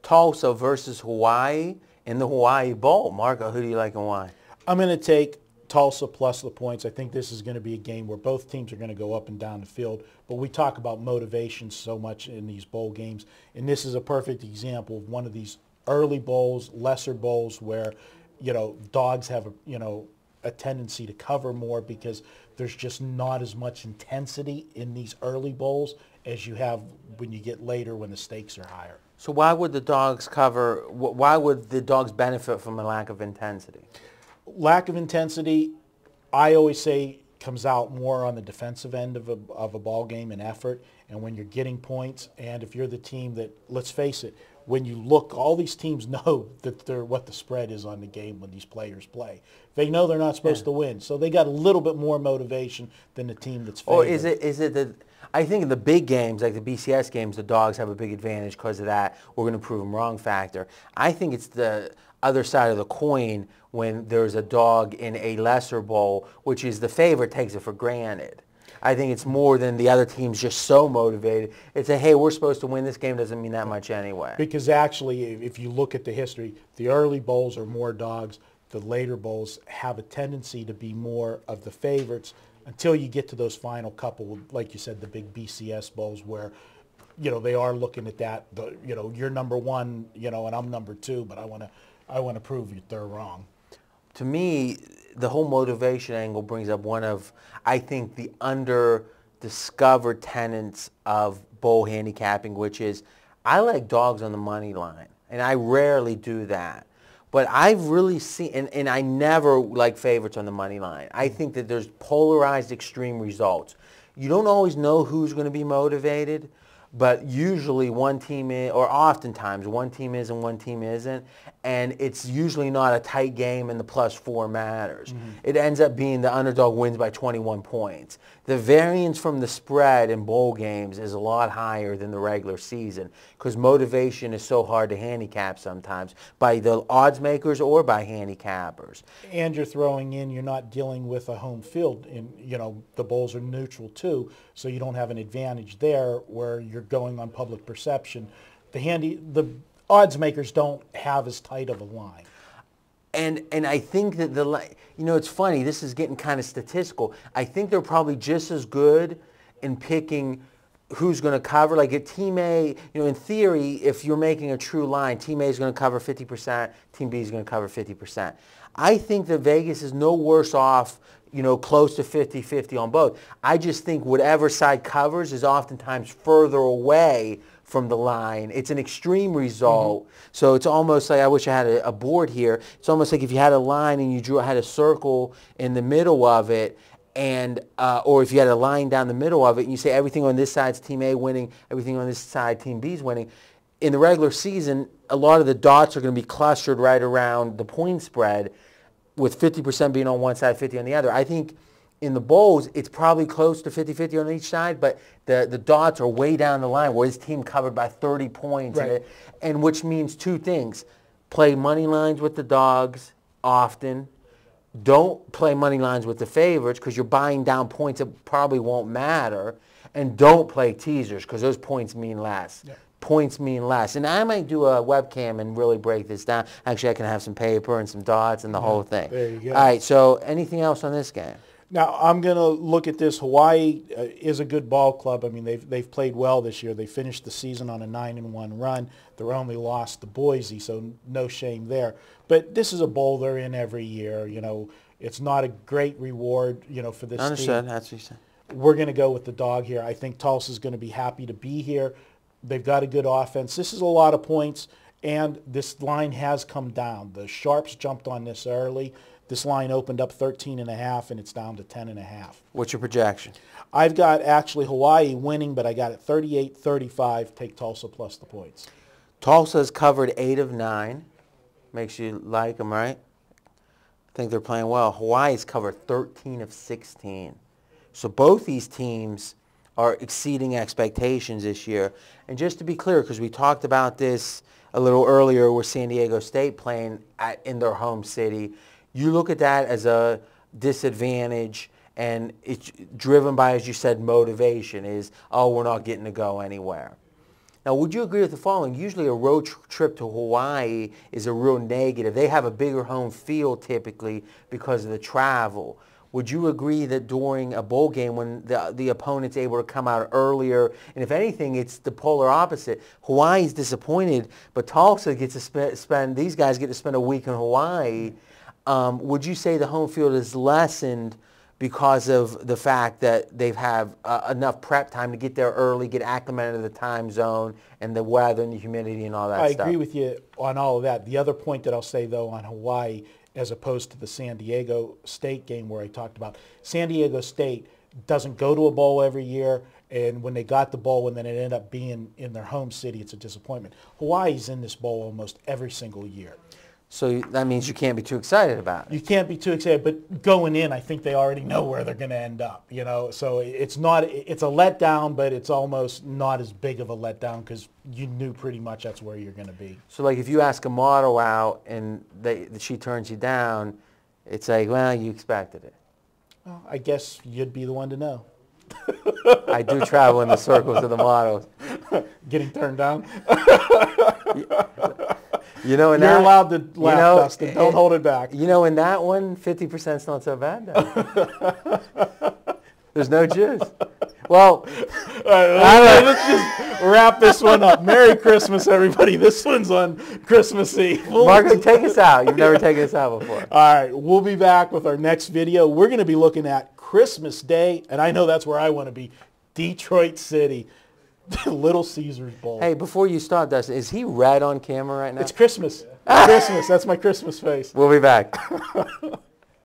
Tulsa versus Hawaii in the Hawaii Bowl. Marco, who do you like and why? I'm going to take Tulsa plus the points. I think this is going to be a game where both teams are going to go up and down the field. But we talk about motivation so much in these bowl games, and this is a perfect example of one of these early bowls, lesser bowls where, dogs have a tendency to cover more because there's just not as much intensity in these early bowls as you have when you get later when the stakes are higher. So why would the dogs cover? Why would the dogs benefit from a lack of intensity? Lack of intensity, I always say, comes out more on the defensive end of a ball game and effort, and when you're getting points, and if you're the team that, let's face it, when you look, all these teams know that what the spread is on the game when these players play. They know they're not supposed to win, so they got a little bit more motivation than the team that's favored. Or is it that I think in the big games, like the BCS games, the dogs have a big advantage because of that we're going to prove them wrong factor. I think it's the other side of the coin when there's a dog in a lesser bowl, which is the favorite takes it for granted. I think it's more than the other team's just so motivated. It's a, hey, we're supposed to win this game, doesn't mean that much anyway. Because actually, if you look at the history, the early bowls are more dogs. The later bowls have a tendency to be more of the favorites until you get to those final couple, like you said, the big BCS bowls where, they are looking at that, you're number one, and I'm number two, but I want to prove they're wrong. To me, the whole motivation angle brings up one of, I think, the under-discovered tenets of bowl handicapping, which is I like dogs on the money line, and I rarely do that. But I've really seen, and I never like favorites on the money line. I think that there's polarized extreme results. You don't always know who's going to be motivated, but usually one team is, or oftentimes one team is and one team isn't, and it's usually not a tight game and the +4 matters. Mm-hmm. It ends up being the underdog wins by 21 points. The variance from the spread in bowl games is a lot higher than the regular season because motivation is so hard to handicap sometimes by the odds makers or by handicappers. And you're throwing in, you're not dealing with a home field, and the bowls are neutral too, so you don't have an advantage there where you're going on public perception. The odds makers don't have as tight of a line. And I think that it's funny, this is getting kind of statistical. I think they're probably just as good in picking who's going to cover. Like at Team A, in theory, if you're making a true line, Team A is going to cover 50%, Team B is going to cover 50%. I think that Vegas is no worse off, close to 50-50 on both. I just think whatever side covers is oftentimes further away from the line. It's an extreme result. Mm-hmm. So it's almost like, I wish I had a board here. It's almost like if you had a line and you had a circle in the middle of it, and or if you had a line down the middle of it and you say everything on this side's Team A winning, everything on this side Team B's winning. In the regular season, a lot of the dots are going to be clustered right around the point spread, with 50% being on one side, 50 on the other. I think in the bowls, it's probably close to 50-50 on each side, but the dots are way down the line where his team covered by 30 points, right. and which means two things. Play money lines with the dogs often. Don't play money lines with the favorites because you're buying down points that probably won't matter. And don't play teasers because those points mean less. Yeah. Points mean less. And I might do a webcam and really break this down. Actually, I can have some paper and some dots and the whole thing. There you go. All right, so anything else on this game? Now, I'm going to look at this. Hawaii is a good ball club. I mean, they've played well this year. They finished the season on a 9-1 run. Their only loss to Boise, so no shame there. But this is a bowl they're in every year. It's not a great reward, for this Understood. team. That's what you said. We're going to go with the dog here. I think Tulsa's going to be happy to be here. They've got a good offense. This is a lot of points, and this line has come down. The Sharps jumped on this early. This line opened up 13.5, and it's down to 10.5. What's your projection? I've got actually Hawaii winning, but I got it 38-35. Take Tulsa plus the points. Tulsa's covered 8 of 9. Makes you like them, right? I think they're playing well. Hawaii's covered 13 of 16. So both these teams are exceeding expectations this year. And just to be clear, because we talked about this a little earlier with San Diego State playing in their home city, you look at that as a disadvantage, and it's driven by, as you said, motivation is, oh, we're not getting to go anywhere. Now, would you agree with the following? Usually a road trip to Hawaii is a real negative. They have a bigger home field typically because of the travel. Would you agree that during a bowl game when the opponent's able to come out earlier, and if anything, it's the polar opposite. Hawaii's disappointed, but Tulsa gets to spend, these guys get to spend a week in Hawaii. Would you say the home field is lessened because of the fact that they've have enough prep time to get there early, get acclimated to the time zone and the weather and the humidity and all that stuff? I agree with you on all of that. The other point that I'll say, though, on Hawaii, as opposed to the San Diego State game where I talked about, San Diego State doesn't go to a bowl every year, and when they got the bowl and then it ended up being in their home city, it's a disappointment. Hawaii's in this bowl almost every single year. So that means you can't be too excited about it. You can't be too excited, but going in, I think they already know where they're going to end up, you know. So it's a letdown, but it's almost not as big of a letdown because you knew pretty much that's where you're going to be. So like if you ask a model out and she turns you down, it's like, well, you expected it. Well, I guess you'd be the one to know. I do travel in the circles of the models. Getting turned down? You know, you're allowed to laugh, Dustin. Don't hold it back. You know, in that one, 50% is not so bad, though. There's no juice. Well, let's just wrap this one up. Merry Christmas, everybody. This one's on Christmas Eve. Marco, take us out. You've never taken us out before. All right, we'll be back with our next video. We're going to be looking at Christmas Day, and I know that's where I want to be, Detroit City. Little Caesars Bowl. Hey, before you start, Dustin, is he red on camera right now? It's Christmas. It's Christmas. That's my Christmas face. We'll be back.